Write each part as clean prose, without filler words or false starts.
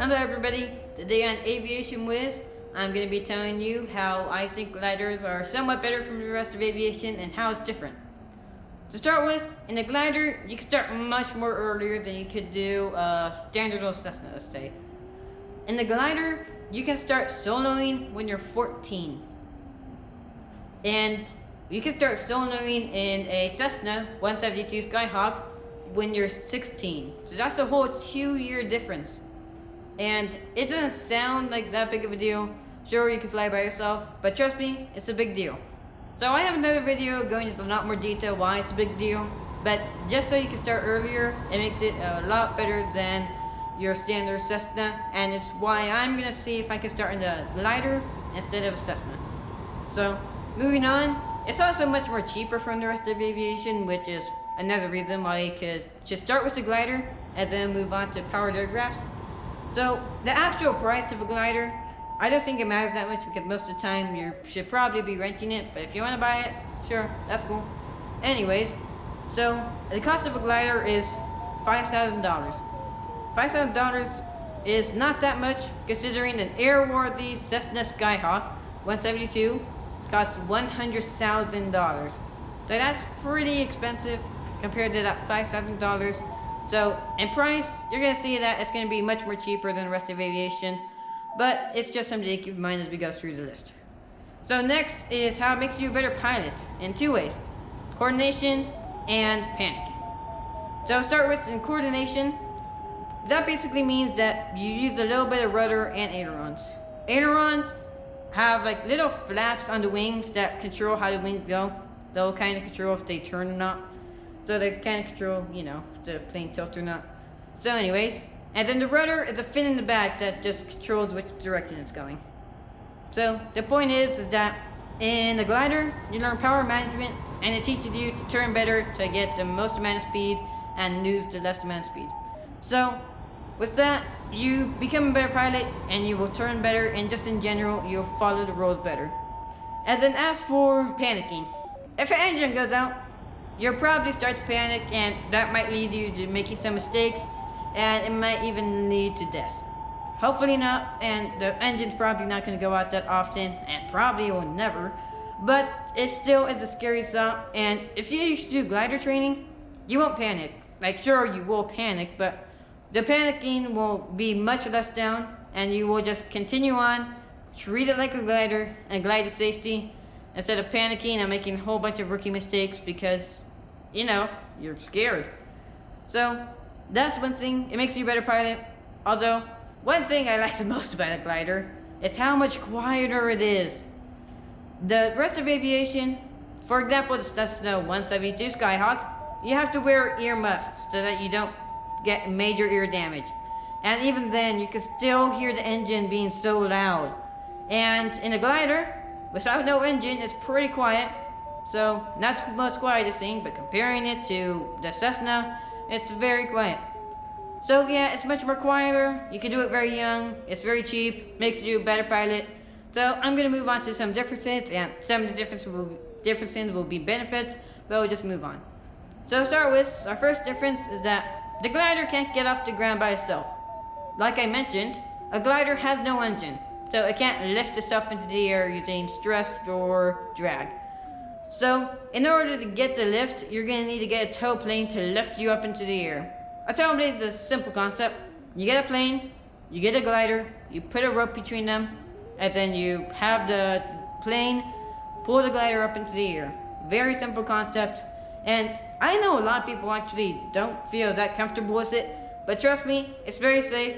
Hello everybody, today on Aviation Wiz, I'm going to be telling you how I think gliders are somewhat better from the rest of aviation and how it's different. To start with, in a glider, you can start much more earlier than you could do a standard old Cessna, let's say. In the glider, you can start soloing when you're 14. And you can start soloing in a Cessna 172 Skyhawk when you're 16. So that's a whole 2-year difference. And it doesn't sound like that big of a deal. Sure, you can fly by yourself, but trust me, it's a big deal. So I have another video going into a lot more detail why it's a big deal, but just so you can start earlier, it makes it a lot better than your standard Cessna, and it's why I'm gonna see if I can start in the glider instead of a Cessna. So, moving on, it's also much more cheaper from the rest of aviation, which is another reason why you could just start with the glider and then move on to powered aircrafts. So, the actual price of a glider, I don't think it matters that much because most of the time you should probably be renting it, but if you want to buy it, sure, that's cool. Anyways, so the cost of a glider is $5,000. $5,000 is not that much considering an airworthy Cessna Skyhawk 172 costs $100,000. So that's pretty expensive compared to that $5,000. So in price, you're going to see that it's going to be much more cheaper than the rest of aviation. But it's just something to keep in mind as we go through the list. So next is how it makes you a better pilot in 2 ways. Coordination and panic. So start with in coordination. That basically means that you use a little bit of rudder and ailerons. Ailerons have like little flaps on the wings that control how the wings go. They'll kind of control if they turn or not. So they kind of control, if the plane tilts or not. So anyways, and then the rudder is a fin in the back that just controls which direction it's going. So the point is that in the glider, you learn power management and it teaches you to turn better to get the most amount of speed and lose the less amount of speed. So with that, you become a better pilot and you will turn better, and just in general, you'll follow the rules better. And then as for panicking, if your engine goes out, you'll probably start to panic, and that might lead you to making some mistakes, and it might even lead to death. Hopefully not, and the engine's probably not going to go out that often, and probably will never, but it still is a scary thought. And if you used to do glider training, you won't panic. Like, sure, you will panic, but the panicking will be much less down, and you will just continue on, treat it like a glider, and glide to safety, instead of panicking and making a whole bunch of rookie mistakes because, you're scared. So, that's one thing, it makes you a better pilot. Although, one thing I like the most about a glider is how much quieter it is. The rest of aviation, for example the Cessna 172 Skyhawk, you have to wear ear muffs so that you don't get major ear damage. And even then, you can still hear the engine being so loud. And in a glider, without no engine, it's pretty quiet. So, not the most quietest thing, but comparing it to the Cessna, it's very quiet. So yeah, it's much more quieter, you can do it very young, it's very cheap, makes you a better pilot. So I'm going to move on to some differences, and some of the differences will be benefits, but we'll just move on. So to start with, our first difference is that the glider can't get off the ground by itself. Like I mentioned, a glider has no engine, so it can't lift itself into the air using thrust or drag. So, in order to get the lift, you're going to need to get a tow plane to lift you up into the air. A tow plane is a simple concept. You get a plane, you get a glider, you put a rope between them, and then you have the plane pull the glider up into the air. Very simple concept, and I know a lot of people actually don't feel that comfortable with it, but trust me, it's very safe.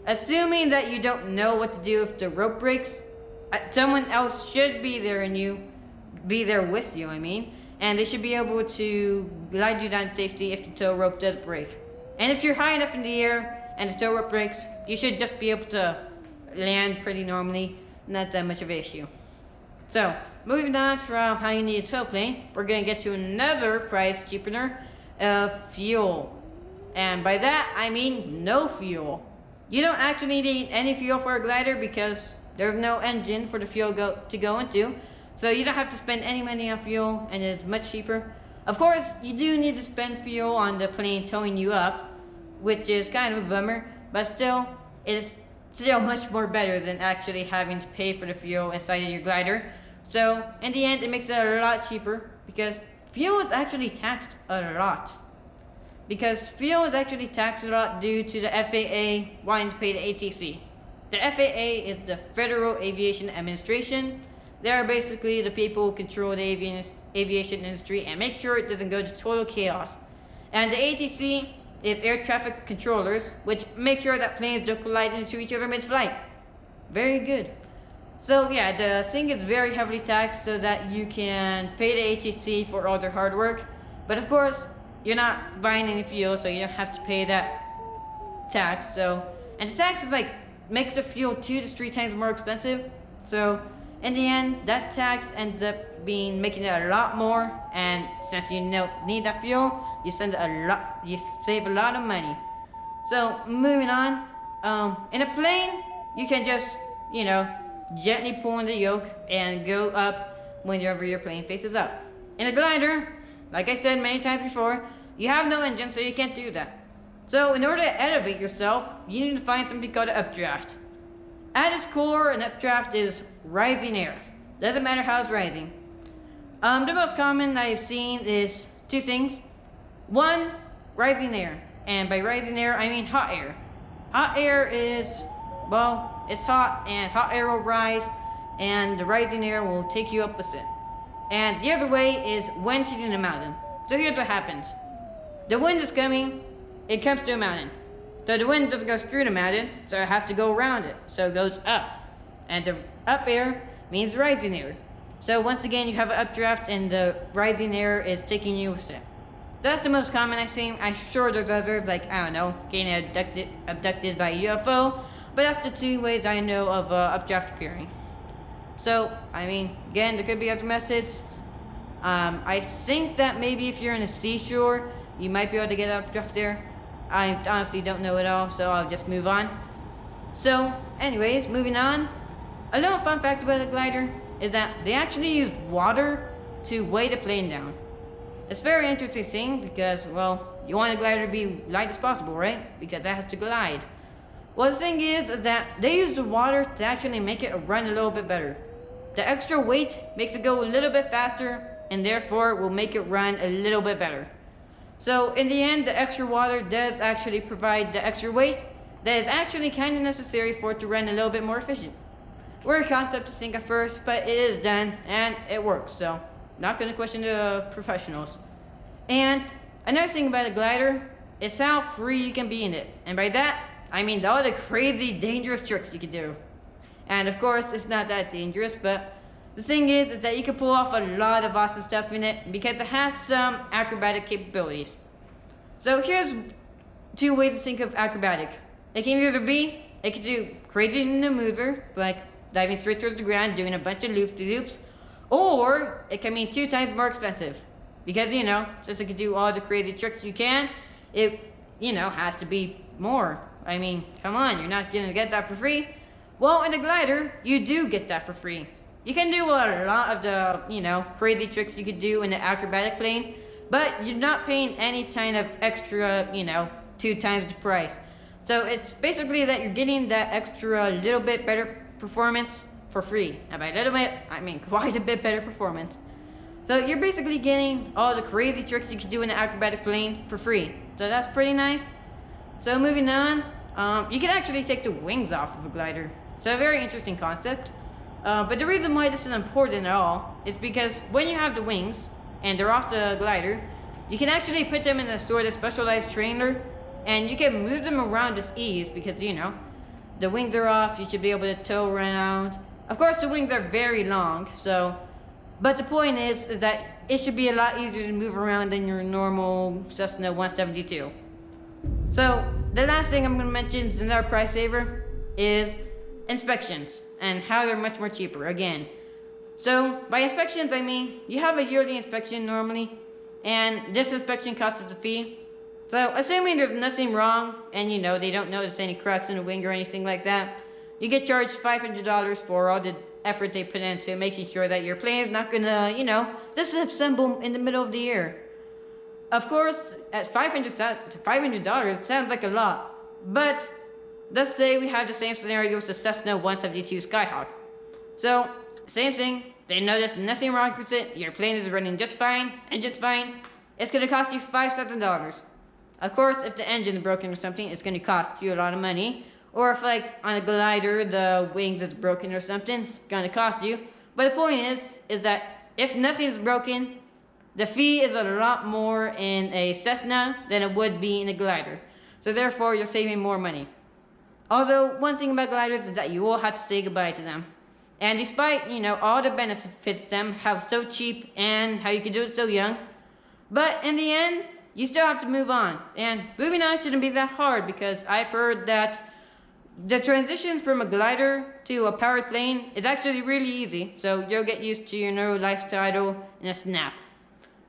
Assuming that you don't know what to do if the rope breaks, someone else should be there with you, and they should be able to glide you down to safety if the tow rope does break. And if you're high enough in the air and the tow rope breaks, you should just be able to land pretty normally, not that much of an issue. So, moving on from how you need a tow plane, we're going to get to another price cheapener of fuel. And by that, I mean no fuel. You don't actually need any fuel for a glider because there's no engine for the fuel to go into. So you don't have to spend any money on fuel, and it's much cheaper. Of course, you do need to spend fuel on the plane towing you up, which is kind of a bummer, but still, it is still much more better than actually having to pay for the fuel inside of your glider. So in the end, it makes it a lot cheaper because fuel is actually taxed a lot. Because fuel is actually taxed a lot due to the FAA wanting to pay the ATC. The FAA is the Federal Aviation Administration. They are basically the people who control the aviation industry and make sure it doesn't go to total chaos. And the ATC is air traffic controllers, which make sure that planes don't collide into each other mid-flight. Very good. So yeah, the thing is very heavily taxed so that you can pay the ATC for all their hard work. But of course, you're not buying any fuel, so you don't have to pay that tax. So, and the tax is like makes the fuel 2 to 3 times more expensive. So in the end, that tax ends up making it a lot more. And since you don't need that fuel, you save a lot of money. So moving on, in a plane, you can just gently pull on the yoke and go up whenever your plane faces up. In a glider, like I said many times before, you have no engine, so you can't do that. So in order to elevate yourself, you need to find something called an updraft. At its core, an updraft is rising air. Doesn't matter how it's rising. The most common I've seen is 2 things. 1, rising air. And by rising air, I mean hot air. Hot air is, well, it's hot, and hot air will rise, and the rising air will take you up with it. And the other way is wind hitting a mountain. So here's what happens. The wind is coming, it comes to a mountain. So the wind doesn't go through the mountain, so it has to go around it. So it goes up. And the up air means rising air. So once again, you have an updraft and the rising air is taking you with it. That's the most common I've seen. I'm sure there's others, like, I don't know, getting abducted by a UFO. But that's the 2 ways I know of updraft appearing. So, I mean, again, there could be other methods. I think that maybe if you're in a seashore, you might be able to get an updraft there. I honestly don't know it all, so I'll just move on. So, anyways, moving on. A little fun fact about a glider is that they actually use water to weigh the plane down. It's a very interesting thing because, well, you want a glider to be light as possible, right? Because that has to glide. Well, the thing is that they use the water to actually make it run a little bit better. The extra weight makes it go a little bit faster, and therefore will make it run a little bit better. So in the end, the extra water does actually provide the extra weight that is actually kind of necessary for it to run a little bit more efficient. Weird concept to think at first, but it is done, and it works, so not going to question the professionals. And another thing about a glider is how free you can be in it. And by that, I mean all the crazy dangerous tricks you can do. And of course, it's not that dangerous, but the thing is that you can pull off a lot of awesome stuff in it because it has some acrobatic capabilities. So here's 2 ways to think of acrobatic. It can either be, it can do crazy maneuver, like diving straight towards the ground, doing a bunch of loop-de-loops, or it can mean 2 times more expensive. Because, since it can do all the crazy tricks you can, it, has to be more. I mean, come on, you're not gonna get that for free. Well, in the glider, you do get that for free. You can do a lot of the, crazy tricks you could do in the acrobatic plane, but you're not paying any kind of extra, 2 times the price. So it's basically that you're getting that extra little bit better performance for free. And by a little bit, I mean quite a bit better performance. So you're basically getting all the crazy tricks you can do in the acrobatic plane for free. So that's pretty nice. So moving on, you can actually take the wings off of a glider. It's a very interesting concept. But the reason why this is important at all is because when you have the wings and they're off the glider, you can actually put them in a sort of specialized trailer and you can move them around with ease because, the wings are off, you should be able to tow around. Of course, the wings are very long, but the point is that it should be a lot easier to move around than your normal Cessna 172. So, the last thing I'm going to mention is another price saver is inspections and how they're much more cheaper again. So by inspections I mean you have a yearly inspection normally, and this inspection costs us a fee. So assuming there's nothing wrong and they don't notice any cracks in the wing or anything like that, you get charged $500 for all the effort they put into making sure that your plane is not gonna disassemble in the middle of the air. Of course, at $500 it sounds like a lot, but let's say we have the same scenario with the Cessna 172 Skyhawk. So, same thing, they notice nothing wrong with it, your plane is running just fine, engine's fine, it's gonna cost you $5,000. Of course, if the engine is broken or something, it's gonna cost you a lot of money. Or if like on a glider, the wings is broken or something, it's gonna cost you. But the point is that if nothing is broken, the fee is a lot more in a Cessna than it would be in a glider. So therefore, you're saving more money. Although, one thing about gliders is that you will have to say goodbye to them. And despite, all the benefits them, how so cheap and how you can do it so young, but in the end, you still have to move on. And moving on shouldn't be that hard because I've heard that the transition from a glider to a powered plane is actually really easy. So you'll get used to your new lifestyle in a snap.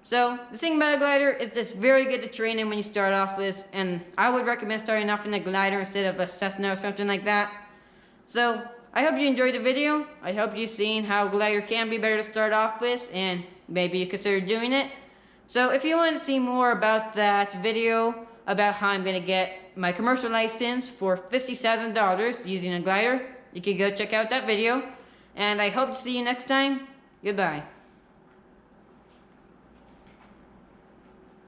So the thing about a glider is it's very good to train in when you start off with, and I would recommend starting off in a glider instead of a Cessna or something like that. So I hope you enjoyed the video. I hope you've seen how glider can be better to start off with, and maybe you consider doing it. So if you want to see more about that video, about how I'm going to get my commercial license for $50,000 using a glider, you can go check out that video. And I hope to see you next time. Goodbye.